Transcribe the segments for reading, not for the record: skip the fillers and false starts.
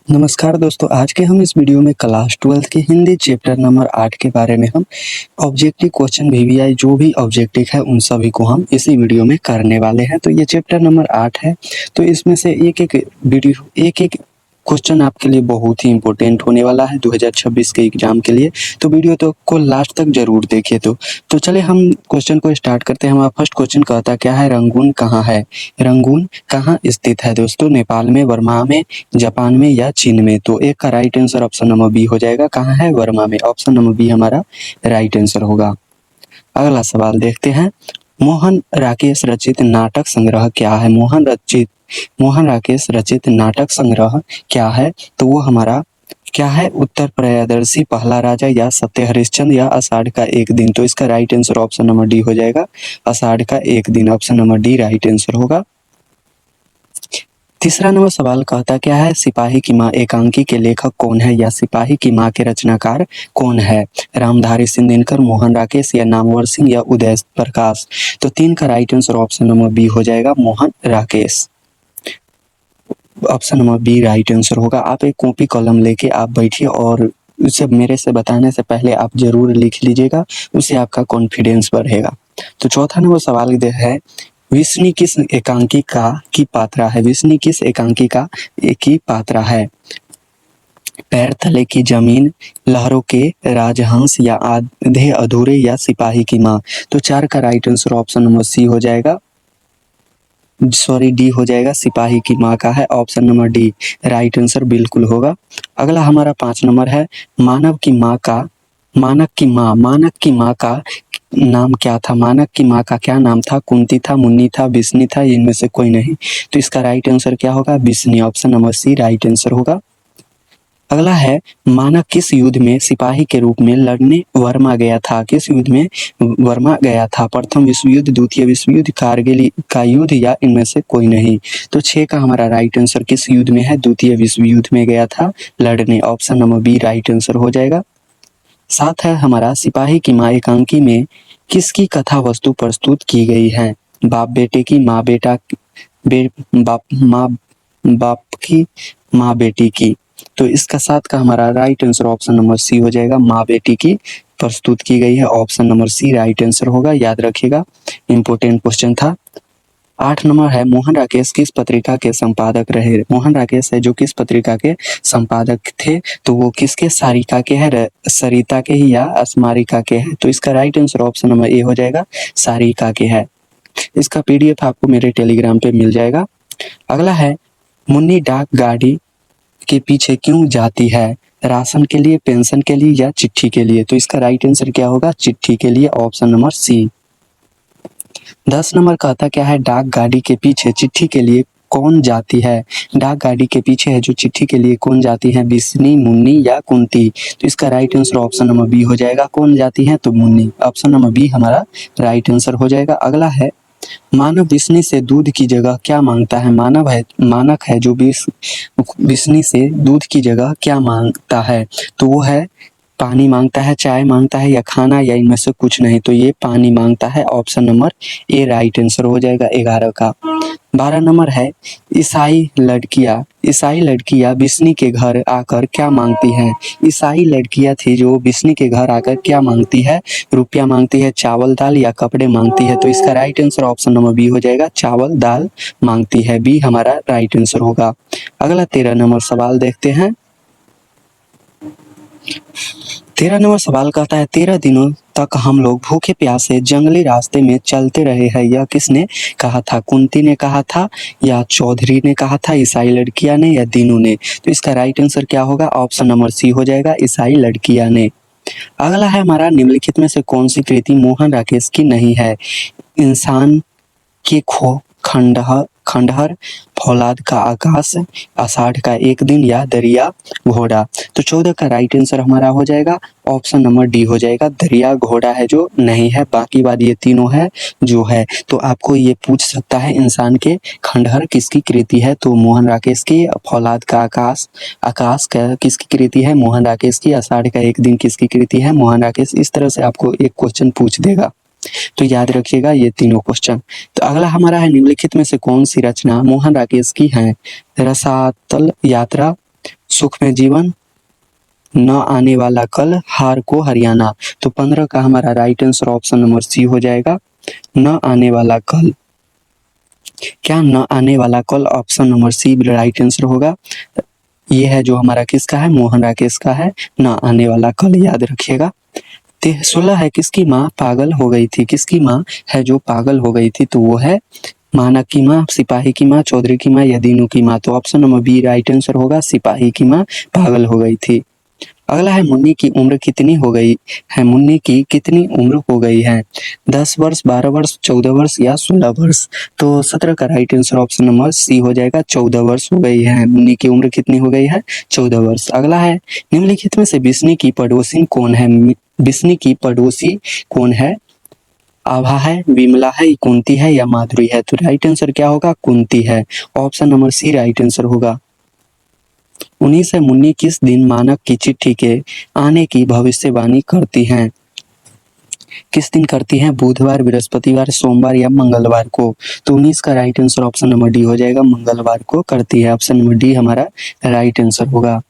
नमस्कार दोस्तों, आज के हम इस वीडियो में क्लास 12 के हिंदी चैप्टर नंबर 8 के बारे में हम ऑब्जेक्टिव क्वेश्चन वीवीआई जो भी ऑब्जेक्टिव है उन सभी को हम इसी वीडियो में करने वाले हैं। तो ये चैप्टर नंबर 8 है। तो इसमें से एक-एक क्वेश्चन आपके लिए बहुत ही इंपॉर्टेंट होने वाला है 2026 के एग्जाम के लिए। तो वीडियो तो को लास्ट तक जरूर देखिए। तो चले हम क्वेश्चन को स्टार्ट करते हैं। हमारा फर्स्ट क्वेश्चन कहता क्या है, रंगून कहाँ है? रंगून कहाँ स्थित है दोस्तों? नेपाल में, बर्मा में, जापान में या चीन में? तो एक का right answer option number B हो जाएगा। कहाँ है? बर्मा में। ऑप्शन नंबर बी हमारा राइट आंसर होगा। अगला सवाल देखते हैं। मोहन राकेश रचित नाटक संग्रह क्या है? मोहन राकेश रचित नाटक संग्रह क्या है? तो वो हमारा क्या है? उत्तर प्रियदर्शी, पहला राजा या सत्य हरिश्चंद्र या आषाढ़ का एक दिन? तो इसका right answer option number D हो जाएगा, आषाढ़ का एक दिन। Option number D right answer होगा। तीसरा नंबर सवाल कहता क्या है, सिपाही की माँ एकांकी के लेखक कौन है या सिपाही की माँ के रचनाकार कौन है? रामधारी सिंह दिनकर, मोहन राकेश या नामवर सिंह या उदय प्रकाश? तो 3 का right answer option number B हो जाएगा, Mohan Rakesh. Option number B right answer होगा। आप एक कॉपी कलम लेके आप बैठिए और उसे मेरे से बताने से पहले आप जरूर लिख लीजिएगा, उससे आपका कॉन्फिडेंस बढ़ेगा। तो चौथा नंबर सवाल है, विष्णु किस एकांकिका की पात्रा है? विष्णु किस एकांकिका की पात्रा है? पैर तले की जमीन, लहरों के राजहंस या आधे अधूरे या सिपाही की माँ? तो 4 का right answer option number C हो जाएगा, सॉरी डी हो जाएगा, सिपाही की माँ का है। Option number D right answer बिल्कुल होगा। अगला हमारा 5 नंबर है, मानक की माँ का नाम क्या था? मानक की माँ का क्या नाम था? कुंती था, मुन्नी था, बिस्नी था, इनमें से कोई नहीं? तो इसका राइट आंसर क्या होगा? बिस्नी। Option number C right answer होगा। अगला है, मानक किस युद्ध में सिपाही के रूप में लड़ने वर्मा गया था? किस युद्ध में वर्मा गया था? प्रथम विश्व युद्ध, द्वितीय विश्व युद्ध, कारगिल का युद्ध या इनमें से कोई नहीं? तो 6 का हमारा राइट आंसर किस युद्ध में है? द्वितीय विश्व युद्ध में गया था लड़ने। Option number B right answer हो जाएगा। 7 है हमारा, सिपाही की माँ एकांकी में किसकी कथा वस्तु प्रस्तुत की गई है? बाप बेटे की, माँ बेटा बाप की, माँ बेटी की? तो इसका 7 का हमारा right answer option number C हो जाएगा, माँ बेटी की प्रस्तुत की गई है। Option number C right answer होगा, याद रखिएगा, इंपॉर्टेंट क्वेश्चन था। 8 नंबर है, मोहन राकेश किस पत्रिका के संपादक रहे? मोहन राकेश है जो किस पत्रिका के संपादक थे? तो वो किसके, सारिका के है, सरिता के ही या स्मारिका के है? तो इसका right answer option number A हो जाएगा, सारिका के है। इसका पीडीएफ आपको मेरे टेलीग्राम पे मिल जाएगा। अगला है, मुन्नी डाक गाड़ी के पीछे क्यों जाती है? राशन के लिए, पेंशन के लिए या चिट्ठी के लिए? तो इसका राइट आंसर क्या होगा? चिट्ठी के लिए। ऑप्शन नंबर सी। 10 नंबर कहता क्या है, डाक गाड़ी के पीछे चिट्ठी के लिए कौन जाती है? डाक गाड़ी के पीछे है जो चिट्ठी के लिए कौन जाती है? बिस्नी, मुन्नी या कुंती? तो इसका right answer option number B हो जाएगा, कौन जाती है? तो मुन्नी। ऑप्शन नंबर बी हमारा राइट आंसर हो जाएगा। अगला है, मानव बिस्नी से दूध की जगह क्या मांगता है? मानक है जो बिस्नी से दूध की जगह क्या मांगता है? तो वो है, पानी मांगता है, चाय मांगता है या खाना या इनमें से कुछ नहीं? तो ये पानी मांगता है। Option number A right answer हो जाएगा 11 का। 12 नंबर है, ईसाई लड़कियां बिस्नी के घर आकर क्या मांगती हैं? ईसाई लड़कियां थी जो बिस्नी के घर आकर क्या मांगती है? रुपया मांगती है, चावल दाल या कपड़े मांगती है? तो इसका right answer option number B हो जाएगा, चावल दाल मांगती है। बी हमारा राइट आंसर होगा। अगला 13 नंबर सवाल देखते हैं। 13 नंबर सवाल कहता है, 13 दिनों तक हम लोग भूखे प्यासे जंगली रास्ते में चलते रहे हैं, यह किसने कहा था? कुंती ने कहा था या चौधरी ने कहा था, ईसाई लड़कियां ने या दीनू ने? तो इसका राइट आंसर क्या होगा? ऑप्शन नंबर सी हो जाएगा, ईसाई लड़कियां ने। अगला है हमारा, निम्नलिखित में से कौन सी कृति मोहन राकेश की नहीं है? इंसान के खंडहर, फौलाद का आकाश, आषाढ़ का एक दिन या दरिया घोड़ा? तो 14 का राइट आंसर हमारा हो जाएगा, ऑप्शन नंबर डी हो जाएगा, दरिया घोड़ा है जो नहीं है, बाकी बात ये तीनों है जो है। तो आपको ये पूछ सकता है, इंसान के खंडहर किसकी कृति है? तो मोहन राकेश की। फौलाद का आकाश का किसकी कृति है? मोहन राकेश की। आषाढ़ का एक दिन किसकी कृति है? मोहन राकेश। इस तरह से आपको एक क्वेश्चन पूछ देगा, तो याद रखिएगा ये तीनों क्वेश्चन। तो अगला हमारा है, निम्नलिखित में से कौन सी रचना मोहन राकेश की है? रसातल यात्रा, सुख में जीवन, न आने वाला कल, हार को हरियाणा। तो 15 का हमारा right answer option number C हो जाएगा, न आने वाला कल। क्या न आने वाला कल option number C right answer होगा। ये है जो हमारा किसका है, मोहन राकेश का है, न आने वाला कल, याद रखिएगा। 16 है किसकी माँ पागल हो गई थी, किसकी माँ है जो पागल हो गई थी, तो वो है मानक की माँ, सिपाही की माँ, चौधरी की माँ या दीनू की माँ। तो option number B right answer होगा, सिपाही की माँ पागल हो गई थी। अगला है मुन्नी की उम्र कितनी हो गई है, मुन्नी की कितनी उम्र हो गई है, 10 वर्ष, 12 वर्ष, 14 वर्ष या 16 वर्ष। तो 17 का right answer option number C हो जाएगा, 14 वर्ष हो गई है। मुन्नी की उम्र कितनी हो गई है, 14 वर्ष। अगला है निम्नलिखित में से बिस्नी की पड़ोसी कौन है, बिस्नी की पड़ोसी कौन है, आभा है, विमला है, कुंती है या माधुरी है। तो राइट आंसर क्या होगा, कुंती है, option number C right answer होगा। 19 है मुन्नी किस दिन मानक की चिट्ठी के आने की भविष्यवाणी करती हैं, किस दिन करती हैं, बुधवार, बृहस्पतिवार, सोमवार या मंगलवार को। तो 19 का right answer option number D हो जाएगा, मंगलवार को करती है, ऑप्शन नंबर डी हमारा राइट आंसर होगा।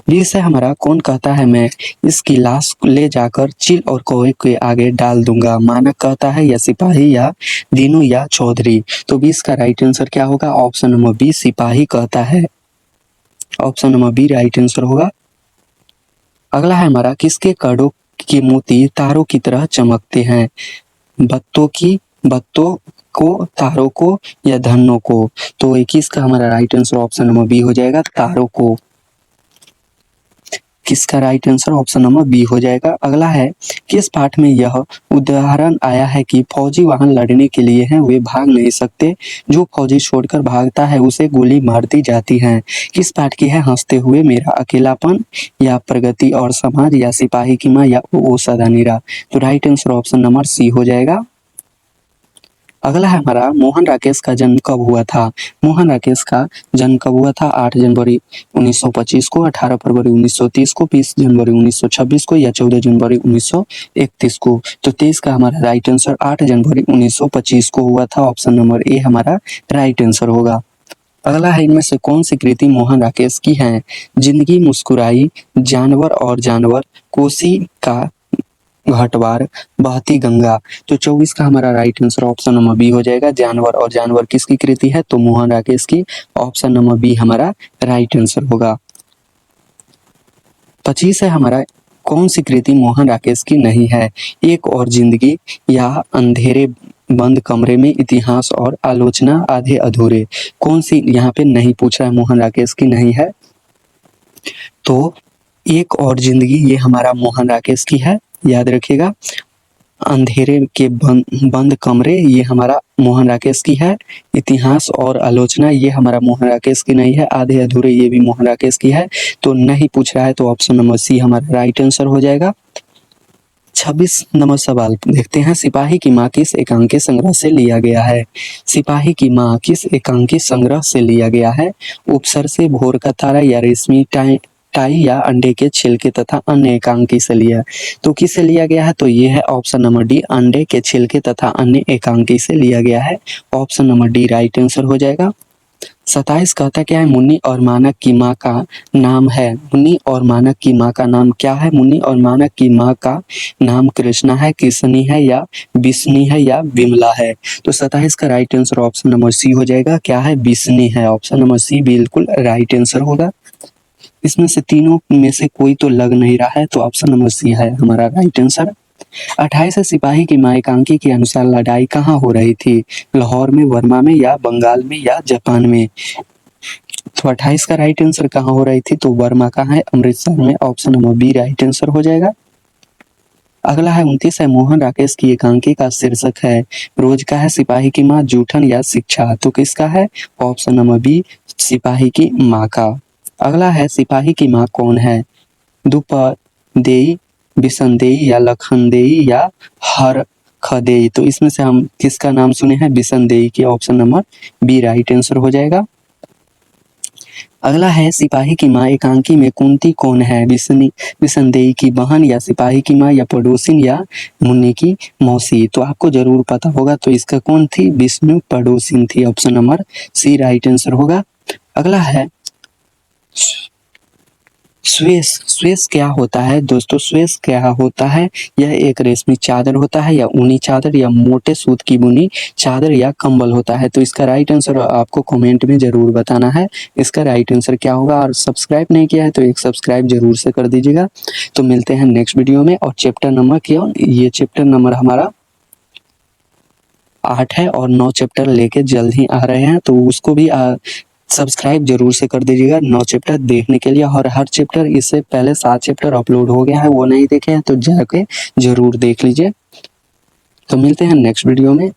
20 है हमारा कौन कहता है मैं इसकी लाश ले जाकर चील और कौवे के आगे डाल दूंगा, मानक कहता है या सिपाही या दीनू या चौधरी। तो 20 का राइट आंसर क्या होगा, ऑप्शन नंबर बी सिपाही कहता है, option number B right answer होगा। अगला है हमारा किसके कड़ों के मोती तारों की तरह चमकते हैं, बत्तों को, तारों को या धनों को। तो 21 का हमारा right answer option number B हो जाएगा, तारों को। किसका right answer option number B हो जाएगा। अगला है किस पाठ में यह उदाहरण आया है कि फौजी वहां लड़ने के लिए हैं, वे भाग नहीं सकते, जो फौजी छोड़कर भागता है उसे गोली मार दी जाती है। किस पाठ की है, हंसते हुए मेरा अकेलापन या प्रगति और समाज या सिपाही की माँ या ओ सदा नीरा। तो right answer option number C हो जाएगा। अगला है हमारा मोहन राकेश का जन्म कब हुआ था, मोहन राकेश का जन्म कब हुआ था, 8 जनवरी 1925 को, 18 फरवरी 1930 को, 20 जनवरी 1926 को या 14 जनवरी 1931 को। तो 23 का हमारा राइट आंसर 8 जनवरी 1925 को हुआ था, ऑप्शन नंबर ए हमारा राइट आंसर होगा। अगला है इनमें से कौन सी कृति मोहन राकेश की है, जिंदगी मुस्कुराई, जानवर और जानवर, कोसी का घाटवार, बहती गंगा। तो 24 का हमारा right answer option number B हो जाएगा, जानवर और जानवर किसकी कृति है, तो मोहन राकेश की, ऑप्शन नंबर बी हमारा राइट आंसर होगा। 25 है हमारा कौन सी कृति मोहन राकेश की नहीं है, एक और जिंदगी या अंधेरे बंद कमरे में, इतिहास और आलोचना, आधे अधूरे। कौन सी यहाँ पे नहीं पूछ रहा है, मोहन राकेश की नहीं है, तो एक और जिंदगी ये हमारा मोहन राकेश की है, याद रखिएगा। अंधेरे के बंद कमरे ये हमारा मोहन राकेश की है, इतिहास और आलोचना ये हमारा मोहन राकेश की नहीं है, आधे अधूरे ये भी मोहन राकेश की है। तो नहीं पूछ रहा है, तो ऑप्शन नंबर सी हमारा राइट आंसर हो जाएगा। 26 नंबर सवाल देखते हैं, सिपाही की माँ किस एकांकी संग्रह से लिया गया है, सिपाही की माँ किस एकांकी संग्रह से लिया गया है, उपसर से, भोर का तारा या रेशमी टाई या अंडे के छिलके तथा अन्य एकांकी से लिया। तो किससे लिया गया है, तो ये है ऑप्शन नंबर डी, अंडे के छिलके तथा अन्य एकांकी से लिया गया है, option number D right answer हो जाएगा। 27 कहता क्या है, मुन्नी और मानक की माँ का नाम है, मुन्नी और मानक की माँ का नाम क्या है, मुन्नी और मानक की माँ का नाम कृष्णा है, किसनी है या बिस्नी है या विमला है। तो 27 का right answer option number C हो जाएगा, क्या है, बिस्नी है, ऑप्शन नंबर सी बिल्कुल राइट आंसर होगा। इसमें से तीनों में से कोई तो लग नहीं रहा है, तो ऑप्शन नंबर सी है हमारा राइट आंसर। 28 सिपाही की माँ एकांकी के अनुसार लड़ाई कहाँ हो रही थी, लाहौर में, बर्मा में या बंगाल में या जापान में। तो 28 का राइट आंसर कहाँ हो रही थी, तो बर्मा कहाँ है, अमृतसर में, option number B right answer हो जाएगा। अगला है 29 है मोहन राकेश की एकांकी का शीर्षक है, रोज का है, सिपाही की माँ, जूठन या शिक्षा। तो किसका है, ऑप्शन नंबर बी सिपाही की माँ का। अगला है सिपाही की माँ कौन है, द्रुपदेई, बिसनदेई या लखनदेई या हरखदेई। तो इसमें से हम किसका नाम सुने हैं, बिसनदेई की, option number B right answer हो जाएगा। अगला है सिपाही की माँ एकांकी में कुंती कौन है, बिसनदेई की बहन या सिपाही की माँ या पड़ोसिन या मुन्नी की मौसी। तो आपको जरूर पता होगा, तो इसका कौन थी, विष्णु पड़ोसिन थी, option number C right answer होगा। अगला है स्वेस स्वेस क्या होता है दोस्तों? स्वेस क्या होता है? यह एक रेशमी चादर होता है या ऊनी चादर या मोटे सूत की बुनी चादर या कंबल होता है। तो इसका राइट आंसर आपको कमेंट में जरूर बताना है, इसका राइट आंसर क्या होगा। और सब्सक्राइब नहीं किया है तो एक सब्सक्राइब जरूर से कर दीजिएगा। तो मिलते हैं नेक्स्ट वीडियो में। और चैप्टर नंबर क्या, ये चैप्टर नंबर हमारा 8 है और 9 चैप्टर लेके जल्द ही आ रहे हैं, तो उसको भी सब्सक्राइब जरूर से कर दीजिएगा 9 चैप्टर देखने के लिए। और हर चैप्टर, इससे पहले 7 चैप्टर अपलोड हो गया है, वो नहीं देखे हैं तो जाके जरूर देख लीजिए। तो मिलते हैं नेक्स्ट वीडियो में।